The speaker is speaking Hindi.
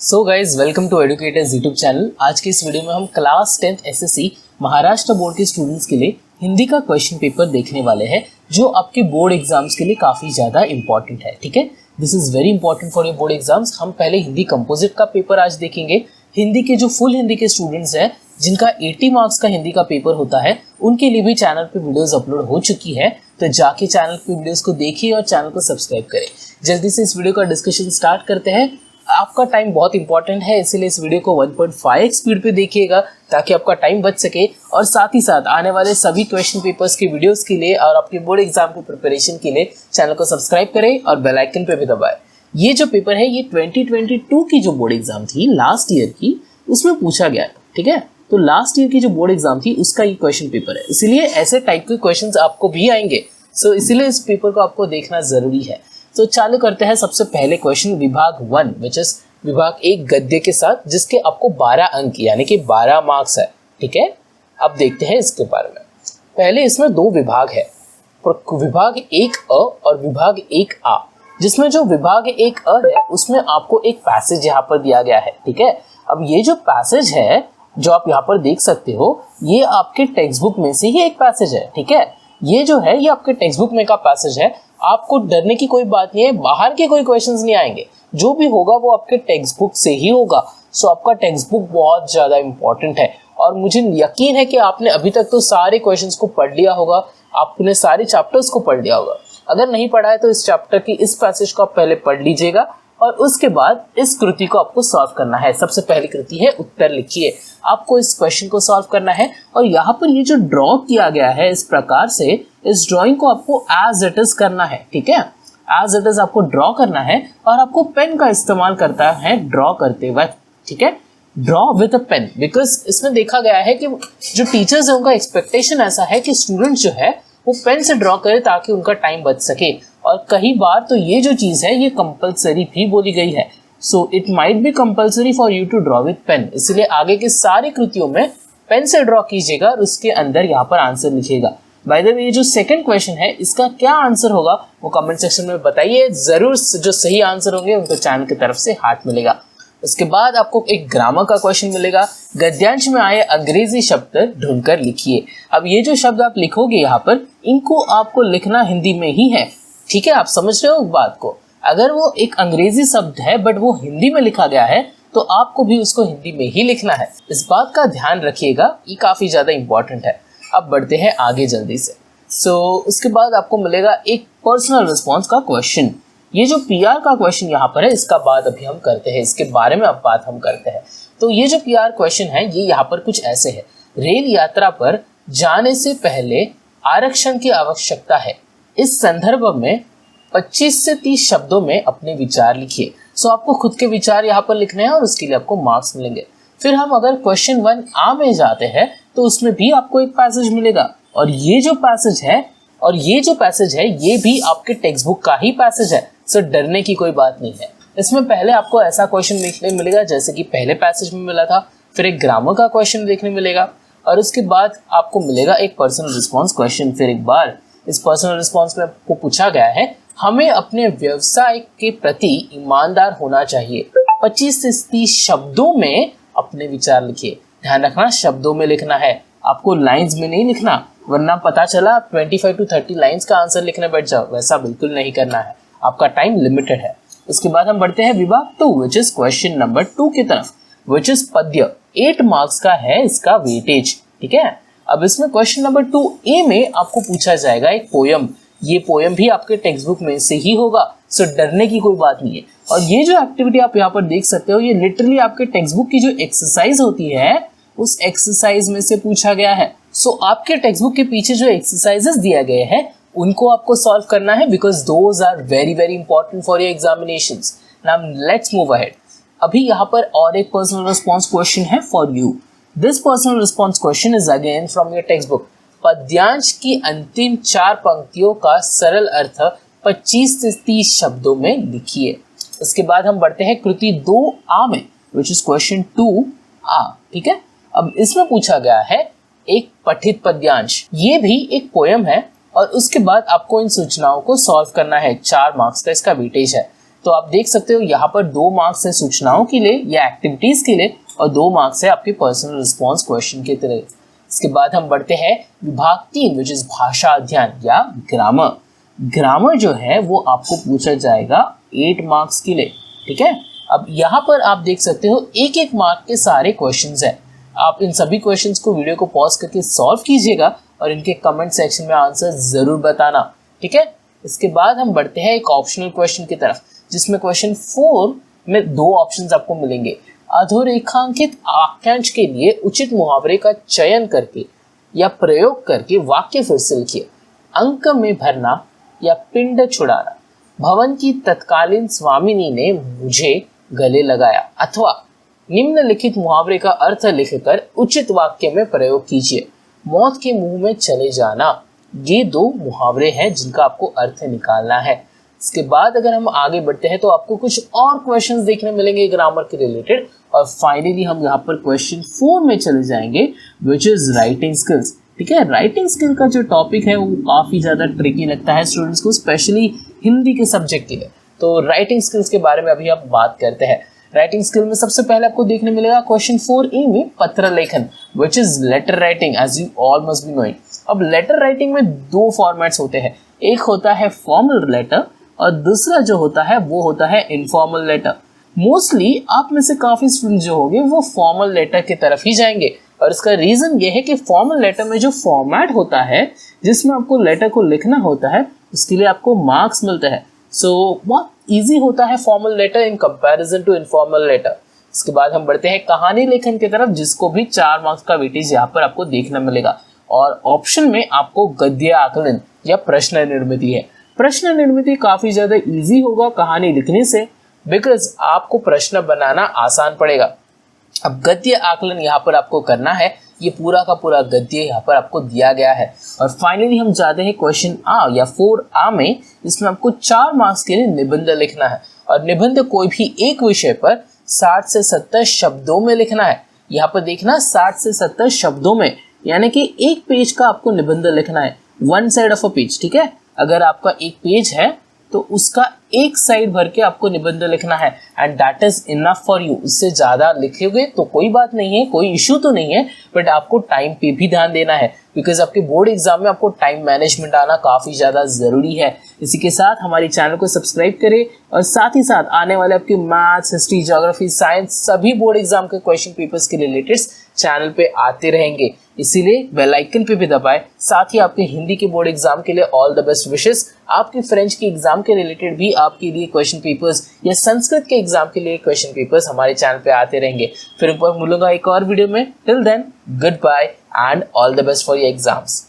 So guys welcome to educators YouTube channel. आज की इस वीडियो में हम class 10th SSC Maharashtra board के स्टूडेंट्स के लिए हिंदी का क्वेश्चन पेपर देखने वाले हैं जो आपके बोर्ड एग्जाम्स के लिए काफ़ी ज़्यादा इंपॉर्टेंट है। ठीक है, this is very important for your board exams. हम पहले हिंदी कंपोजिट का पेपर आज देखेंगे। हिंदी के जो फुल हिंदी के स्टूडेंट्स हैं जिनका 80 मार्क्स का हिंदी का पेपर होता है उनके लिए भी चैनल पे वीडियोस अपलोड हो चुकी है, तो जाके चैनल पे वीडियोस को देखिए और चैनल को सब्सक्राइब करें। जल्दी से इस वीडियो का डिस्कशन स्टार्ट करते हैं। आपका टाइम बहुत इंपॉर्टेंट है, इसीलिए इस वीडियो को 1.5x स्पीड पे देखिएगा ताकि आपका टाइम बच सके और साथ ही साथ आने वाले सभी क्वेश्चन पेपर्स के वीडियोस के लिए और आपके बोर्ड एग्जाम की प्रिपरेशन के लिए चैनल को सब्सक्राइब करें और बेल आइकन पे भी दबाएं। ये जो पेपर है ये 2022 की जो बोर्ड एग्जाम थी लास्ट ईयर की, उसमें पूछा गया था। ठीक है, तो लास्ट ईयर की जो बोर्ड एग्जाम थी उसका ये क्वेश्चन पेपर है, इसीलिए ऐसे टाइप के क्वेश्चंस आपको भी आएंगे। सो इसीलिए इस पेपर को आपको देखना जरूरी है। तो चालू करते हैं सबसे पहले क्वेश्चन विभाग 1 विच इज विभाग 1 गद्य के साथ, जिसके आपको 12 अंक यानी कि 12 मार्क्स है। ठीक है, अब देखते हैं इसके बारे में। पहले इसमें 2 विभाग है, विभाग 1A और विभाग 1A। जिसमें जो विभाग 1A है उसमें आपको एक पैसेज यहाँ पर दिया गया है। ठीक है, अब ये जो पैसेज है जो आप यहाँ पर देख सकते हो ये आपके टेक्स्ट बुक में से ही एक पैसेज है। ठीक है, ये जो है ये आपके टेक्स्ट बुक में का पैसेज है। आपको डरने की कोई बात नहीं है, बाहर के कोई क्वेश्चंस नहीं आएंगे, जो भी होगा वो आपके टेक्स्ट बुक से ही होगा। सो आपका टेक्स्ट बुक बहुत ज़्यादा इंपॉर्टेंट है और मुझे यकीन है कि आपने अभी तक तो सारे क्वेश्चंस को पढ़ लिया होगा, आपने सारे चैप्टर्स को पढ़ लिया होगा। अगर नहीं पढ़ा है तो इस चैप्टर की इस पैसेज को आप पहले पढ़ लीजिएगा और उसके बाद इस कृति को आपको सॉल्व करना है। सबसे पहली कृति है उत्तर लिखिए। आपको इस क्वेश्चन को सॉल्व करना है और यहाँ पर ये जो ड्रॉ किया गया है इस प्रकार से, इस ड्राइंग को आपको एज इट इज करना है। ठीक है, एज इट इज आपको ड्रॉ करना है और आपको पेन का इस्तेमाल करता है ड्रॉ करते वक्त। ठीक है, draw with a pen, because इसमें देखा गया है कि जो टीचर्स है उनका एक्सपेक्टेशन ऐसा है कि स्टूडेंट जो है वो पेन से ड्रॉ करे ताकि उनका टाइम बच सके। और कई बार तो ये जो चीज़ है ये कंपलसरी भी बोली गई है। So it might be compulsory for you to draw with pen, इसलिए आगे की सारी कृतियों में पेन से ड्रॉ कीजिएगा और उसके अंदर यहाँ पर आंसर लिखिएगा। बाय द वे ये जो सेकंड क्वेश्चन है इसका क्या आंसर होगा वो कमेंट सेक्शन में बताइए जरूर। जो सही आंसर होंगे उनको चैनल की तरफ से हार्ट मिलेगा। उसके बाद आपको एक ग्रामर का क्वेश्चन मिलेगा। गद्यांश में आए अंग्रेजी शब्द ढूंढकर लिखिए। अब ये जो शब्द आप लिखोगे यहाँ पर, इनको आपको लिखना हिंदी में ही है। ठीक है, आप समझ रहे हो बात को। अगर वो एक अंग्रेजी शब्द है बट वो हिंदी में लिखा गया है तो आपको भी उसको हिंदी में ही लिखना है। इस बात का ध्यान रखिएगा, ये काफी ज्यादा इंपॉर्टेंट है। अब बढ़ते हैं आगे जल्दी से। उसके बाद आपको मिलेगा एक पर्सनल रिस्पॉन्स का क्वेश्चन। ये जो पीआर का क्वेश्चन यहाँ पर है इसका बात अभी हम करते हैं, इसके बारे में अब बात हम करते हैं। तो ये जो पीआर क्वेश्चन है ये यहाँ पर कुछ ऐसे है। रेल यात्रा पर जाने से पहले आरक्षण की आवश्यकता है। इस संदर्भ में 25 से 30 शब्दों में अपने विचार लिखिए। सो आपको खुद के विचार यहाँ पर लिखने हैं और उसके लिए आपको मार्क्स मिलेंगे। फिर हम अगर क्वेश्चन 1A में जाते हैं तो उसमें भी आपको एक पैसेज मिलेगा और ये जो पैसेज है ये भी आपके टेक्स्ट बुक का ही पैसेज है। सो डरने की कोई बात नहीं है। इसमें पहले आपको ऐसा क्वेश्चन देखने मिलेगा जैसे कि पहले पैसेज में मिला था, फिर एक ग्रामर का क्वेश्चन देखने मिलेगा और उसके बाद आपको मिलेगा एक पर्सनल रिस्पॉन्स क्वेश्चन। फिर एक बार इस पर्सनल रिस्पॉन्स में आपको पूछा गया है हमें अपने व्यवसाय के प्रति ईमानदार होना चाहिए। 25 से 30 शब्दों में अपने विचार लिखिए। ध्यान रखना शब्दों में लिखना है, आपको लाइंस में नहीं लिखना, वरना पता चला 25 to 30 लाइंस का आंसर लिखने बैठ जाओ। वैसा बिल्कुल नहीं करना है, आपका टाइम लिमिटेड है। उसके बाद हम बढ़ते हैं विभाग 2 विच इज क्वेश्चन नंबर 2 की तरफ, विच इज पद्य। 8 मार्क्स का है इसका वेटेज। ठीक है, अब इसमें क्वेश्चन नंबर 2A में आपको पूछा जाएगा एक पोयम। ये पोयम भी आपके टेक्स्ट बुक में से ही होगा, सो डरने की कोई बात नहीं है। और ये जो एक्टिविटी आप यहाँ पर देख सकते हो ये लिटरली आपके टेक्स्ट बुक की जो एक्सरसाइज होती है उस एक्सरसाइज में से पूछा गया है। सो आपके टेक्स्ट बुक के पीछे जो एक्सरसाइजेस दिए गए हैं उनको आपको सॉल्व करना है, because those are very very important for your examinations. Now let's move ahead. अभी यहाँ पर और एक पर्सनल रिस्पॉन्स क्वेश्चन है for you. This personal response question is again from your textbook. पद्यांश की अंतिम 4 पंक्तियों का सरल अर्थ 25 से 30 शब्दों में लिखिए। उसके बाद हम बढ़ते हैं कृति 2A में विच इज क्वेश्चन 2A। ठीक है, अब इसमें पूछा गया है एक पठित पद्यांश। ये भी एक पोयम है और उसके बाद आपको इन सूचनाओं को सॉल्व करना है। 4 मार्क्स का इसका वेटेज है। तो आप देख सकते हो यहाँ पर 2 मार्क्स है सूचनाओं के लिए या एक्टिविटीज के लिए और 2 मार्क्स है आपके पर्सनल रिस्पॉन्स क्वेश्चन के तरह। इसके बाद हम बढ़ते हैं विभाग 3 विच इज भाषा अध्ययन या ग्रामर। ग्रामर जो है वो आपको पूछा जाएगा 8 मार्क्स के लिए, ठीक है। अब यहाँ पर आप देख सकते हो एक एक मार्क के सारे क्वेश्चंस हैं। आप इन सभी क्वेश्चंस को वीडियो को पॉज करके सॉल्व कीजिएगा और इनके कमेंट सेक्शन में आंसर जरूर बताना, ठीक है। इसके बाद हम बढ़ते हैं एक ऑप्शनल क्वेश्चन की तरफ, जिसमें क्वेश्चन 4 में 2 ऑप्शंस आपको मिलेंगे। अधोरेखांकित वाक्यांश के लिए उचित मुहावरे का चयन करके या प्रयोग करके वाक्य फिर से लिखिए। अंक में भरना या पिंड छुड़ाना। भवन की तत्कालीन स्वामिनी ने मुझे गले लगाया। अथवा निम्नलिखित मुहावरे का अर्थ लिखकर उचित वाक्य में प्रयोग कीजिए। मौत के मुंह में चले जाना। ये 2 मुहावरे हैं जिनका आपको अर्थ निकालना है। इसके बाद अगर हम आगे बढ़ते हैं तो आपको कुछ और क्वेश्चंस देखने मिलेंगे ग्रामर के रिलेटेड और फाइनली हम यहाँ पर क्वेश्चन 4 में चले जाएंगे विच इज राइटिंग स्किल्स, ठीक है। राइटिंग स्किल का जो टॉपिक है वो काफ़ी ज़्यादा ट्रिकी लगता है स्टूडेंट्स को, स्पेशली हिंदी के सब्जेक्ट के लिए। तो राइटिंग स्किल्स के बारे में अभी आप बात करते हैं। राइटिंग स्किल में सबसे पहले आपको देखने मिलेगा क्वेश्चन 4A में पत्र लेखन which is letter writing as you all must be knowing. अब लेटर राइटिंग में 2 फॉर्मेट्स होते हैं, एक होता है फॉर्मल लेटर और दूसरा जो होता है वो होता है इनफॉर्मल लेटर। मोस्टली आप में से काफ़ी स्टूडेंट जो होंगे वो फॉर्मल लेटर की तरफ ही जाएंगे और इसका रीज़न ये है कि फॉर्मल लेटर में जो फॉर्मेट होता है जिसमें आपको लेटर को लिखना होता है उसके लिए आपको मार्क्स मिलते हैं। सो बहुत ईजी होता है formal letter in comparison to informal letter. इसके बाद हम बढ़ते हैं कहानी लेखन की तरफ, जिसको भी 4 मार्क्स का वेटेज यहाँ पर आपको देखना मिलेगा और ऑप्शन में आपको गद्य आकलन या प्रश्न निर्मिति है। प्रश्न निर्मिति काफ़ी ज़्यादा ईजी होगा कहानी लिखने से, बिकॉज आपको प्रश्न बनाना आसान पड़ेगा। अब गद्य आकलन यहाँ पर आपको करना है, ये पूरा का पूरा गद्य यहाँ पर आपको दिया गया है। और फाइनली हम जाते हैं क्वेश्चन आ या 4A में, इसमें आपको 4 मार्क्स के लिए निबंध लिखना है और निबंध कोई भी एक विषय पर 60 से 70 शब्दों में लिखना है। यहाँ पर देखना 60 से 70 शब्दों में, यानी कि एक पेज का आपको निबंध लिखना है, 1 साइड ऑफ अ पेज, ठीक है। अगर आपका एक पेज है तो उसका एक साइड भर के आपको निबंध लिखना है and that is enough for you. इससे ज़्यादा लिखोगे तो कोई बात नहीं है, कोई इशू तो नहीं है, बट आपको टाइम पे भी ध्यान देना है बिकॉज आपके बोर्ड एग्जाम में आपको टाइम मैनेजमेंट आना काफ़ी ज़्यादा ज़रूरी है। इसी के साथ हमारी चैनल को सब्सक्राइब करें और साथ ही साथ आने वाले आपके मैथ्स, हिस्ट्री, ज्योग्राफी, साइंस सभी बोर्ड एग्जाम के क्वेश्चन पेपर्स के रिलेटेड चैनल पे आते रहेंगे, इसीलिए बेल आइकन पे भी दबाएं। साथ ही आपके हिंदी के बोर्ड एग्जाम के लिए ऑल द बेस्ट विशेस। आपके फ्रेंच के एग्जाम के रिलेटेड भी आपके लिए क्वेश्चन पेपर्स या संस्कृत के एग्जाम के लिए क्वेश्चन पेपर्स हमारे चैनल पे आते रहेंगे। फिर ऊपर मिलूंगा एक और वीडियो में। Till then goodbye and all the best for your exams.